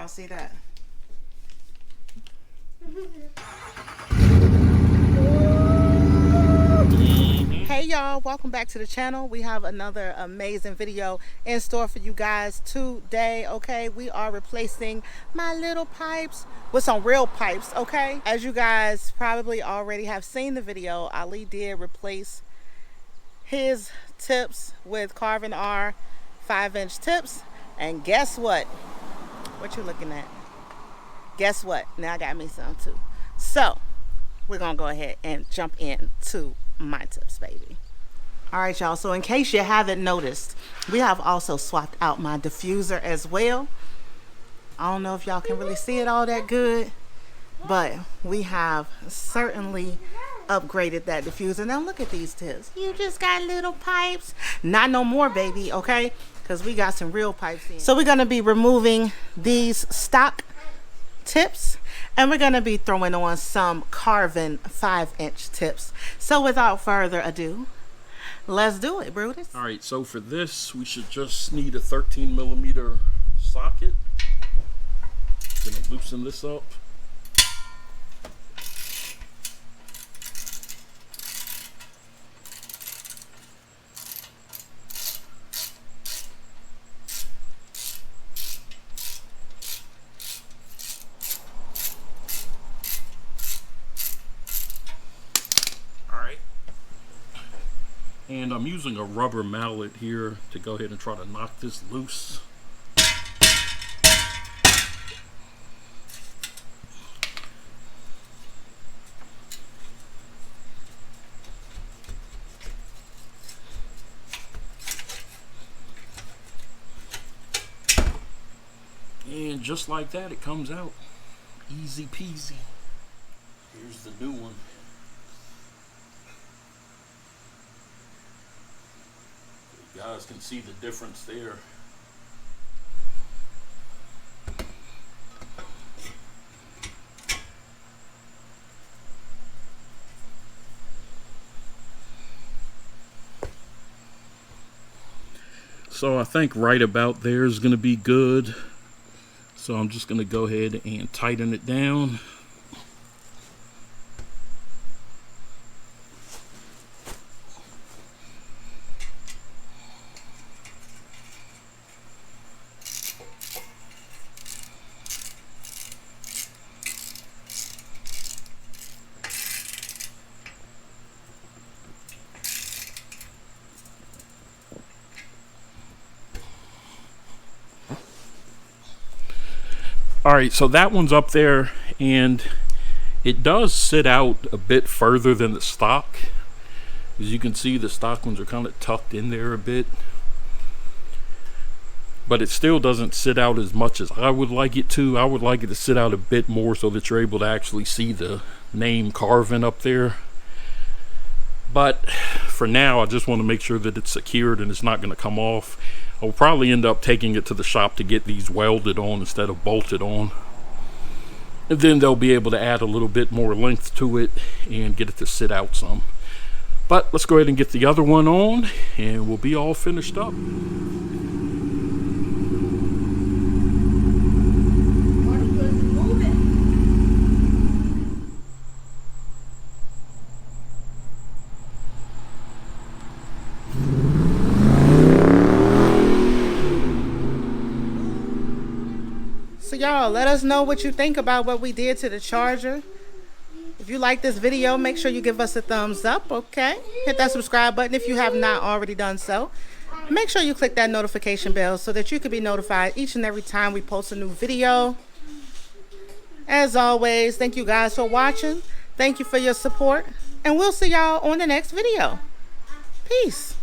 y'all see that? Hey y'all, welcome back to the channel. We have another amazing video in store for you guys today. Okay, we are replacing my little pipes with some real pipes. Okay, as you guys probably already have seen the video, Ali did replace his tips with Carven R 5-inch tips, and guess what you looking at? Guess what? Now I got me some too. So we're gonna go ahead and jump into my tips, baby. All right, y'all, so in case you haven't noticed, we have also swapped out my diffuser as well. I don't know if y'all can really see it all that good, but we have certainly upgraded that diffuser. Now look at these tips. You just got little pipes. Not no more, baby, okay? Because we got some real pipes in. So we're gonna be removing these stock tips, and we're gonna be throwing on some Carven 5-inch tips. So without further ado, let's do it, Brutus. All right, so for this, we should just need a 13mm socket. Gonna loosen this up. And I'm using a rubber mallet here to go ahead and try to knock this loose. And just like that, it comes out. Easy peasy. Here's the new one. You guys can see the difference there. So I think right about there is going to be good. So I'm just going to go ahead and tighten it down. Alright, so that one's up there, and it does sit out a bit further than the stock. As you can see, the stock ones are kind of tucked in there a bit. But it still doesn't sit out as much as I would like it to. I would like it to sit out a bit more so that you're able to actually see the name Carven up there. But for now, I just want to make sure that it's secured and it's not going to come off. I'll probably end up taking it to the shop to get these welded on instead of bolted on. And then they'll be able to add a little bit more length to it and get it to sit out some. But let's go ahead and get the other one on and we'll be all finished up. So y'all, let us know what you think about what we did to the charger. If you like this video, make sure you give us a thumbs up, okay? Hit that subscribe button if you have not already done so. Make sure you click that notification bell so that you can be notified each and every time we post a new video. As always, thank you guys for watching. Thank you for your support, and we'll see y'all on the next video. Peace.